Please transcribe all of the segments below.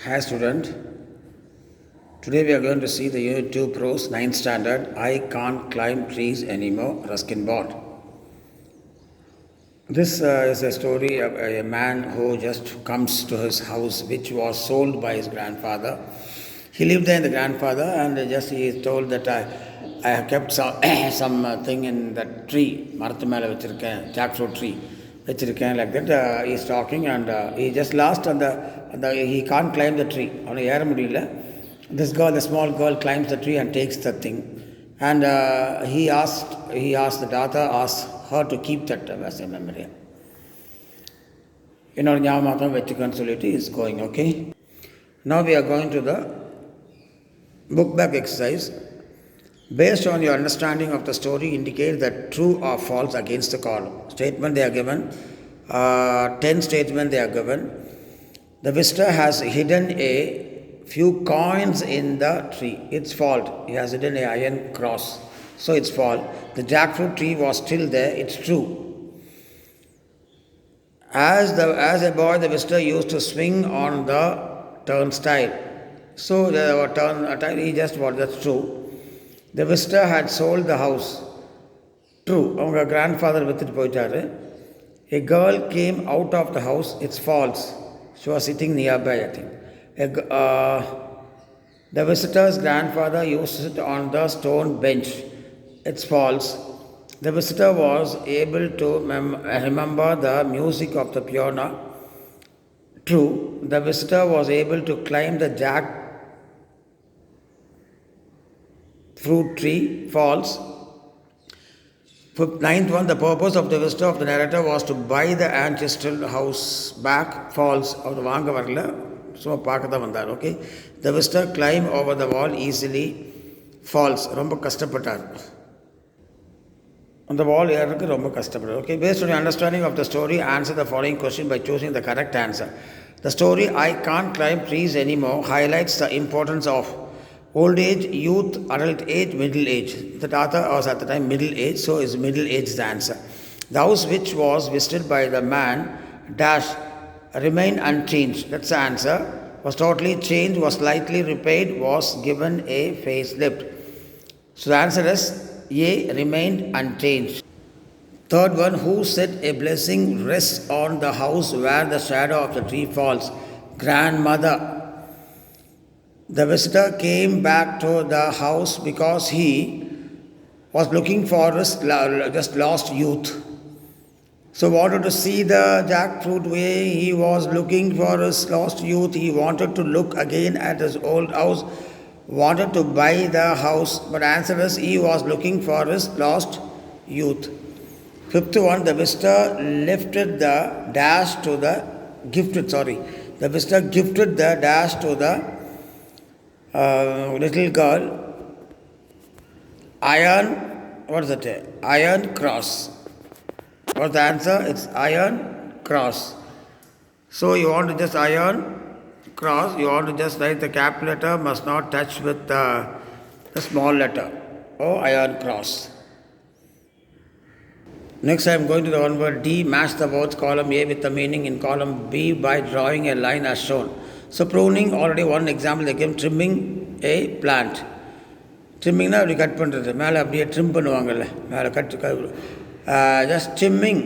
Hi student, today we are going to see the Unit 2 Prose 9th Standard. I can't climb trees anymore, Ruskin Bond. This is a story of a man who just comes to his house which was sold by his grandfather. He lived there in the grandfather and just he is told that I have kept some thing in that tree, மரத்து jackfruit tree. Like that, he is talking and he just lost on he can't climb the tree. This girl, the small girl, climbs the tree and takes the thing. And the daughter asked her to keep that as a memory. Is going, okay? Now we are going to the book back exercise. Based on your understanding of the story, indicate that true or false against the column. Statement they are given, 10 statements they are given. The visitor has hidden a few coins in the tree. It's false. He has hidden an iron cross. So it's false. The jackfruit tree was still there. It's true. As a boy, the visitor used to swing on the turnstile. So he just what? That's true. The visitor had sold the house. True. Our grandfather with it poitaru. A girl came out of the house. It's false. She was sitting nearby, I think. The visitor's grandfather used to sit on the stone bench. It's false. The visitor was able to remember the music of the piano. True. The visitor was able to climb the jackfruit tree. False. Ninth one, the purpose of the visitor of the narrator was to buy the ancestral house back. False. So okay. The visitor climbed over the wall easily. False. Romba kastapattar. On the wall, okay. Based on your understanding of the story, answer the following question by choosing the correct answer. The story I can't climb trees anymore highlights the importance of old age, youth, adult age, middle age. The daughter was at the time middle age, so is middle age the answer. The house which was visited by the man remained unchanged. That's the answer. Was totally changed, was slightly repaired, was given a facelift. So the answer is A, remained unchanged. Third one, who said a blessing rests on the house where the shadow of the tree falls? Grandmother. The visitor came back to the house because he was looking for his just lost youth. So wanted to see the jackfruit way, he was looking for his lost youth, he wanted to look again at his old house, wanted to buy the house, but answer is he was looking for his lost youth. Fifth one, the visitor lifted the dash to the the visitor gifted the dash to the little girl, iron cross. What's the answer? It's iron cross. So you want to just iron cross, you want to just write the capital letter, must not touch with the small letter. Iron cross. Next I am going to the one word D, match the words column A with the meaning in column B by drawing a line as shown. So pruning, already one example they gave, trimming a plant. Trimming na cut பண்றது மேலே அப்படியே trim பண்ணுவாங்கல்ல மேலே just trimming,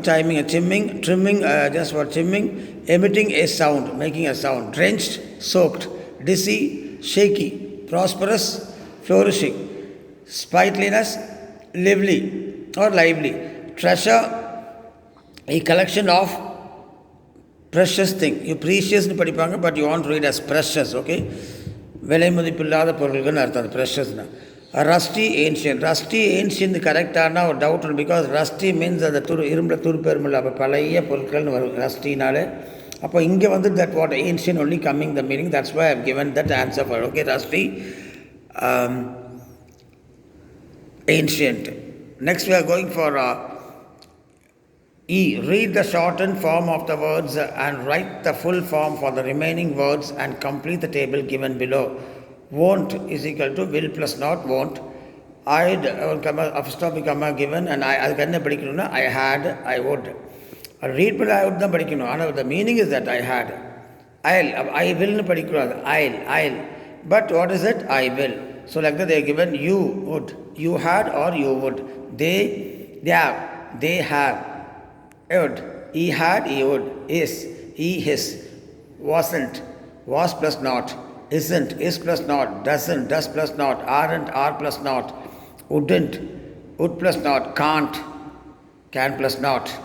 trimming, just for trimming, emitting a sound, making a sound, drenched, soaked, dizzy, shaky, prosperous, flourishing, sprightliness, lively or lively, treasure, a collection of precious thing. You precious படிப்பாங்க, but you want to read as precious, okay? விலை மதிப்பில்லாத பொருள்கள்னு அர்த்தம் precious. Rusty ancient. Rusty ancient கரெக்டான ஒரு doubt because rusty means அந்த இரும்புல துருப்பெருமில்ல அப்போ பழைய பொருட்கள்னு வரும் ரஸ்டினாலே. அப்போ இங்கே வந்து that what ancient only coming the meaning, that's why I have given that answer for, okay, rusty, ancient. Next we are going for E. Read the shortened form of the words and write the full form for the remaining words and complete the table given below. Won't is equal to will plus not won't. I'd apostrophe comma given and I had, I would. Read but I would the meaning is that I had. I will படிக்கூடாது. I'll. But what is it? I will. So like that they are given you would. You had or you would. They have. Would. He had, he would. Is, he, his. Wasn't. Was plus not. Isn't. Is plus not. Doesn't. Does plus not. Aren't. Are plus not. Wouldn't. Would plus not. Can't. Can plus not.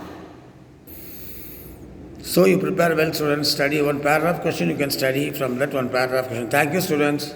So you prepare well, students. Study one paragraph question. You can study from that one paragraph question. Thank you, students.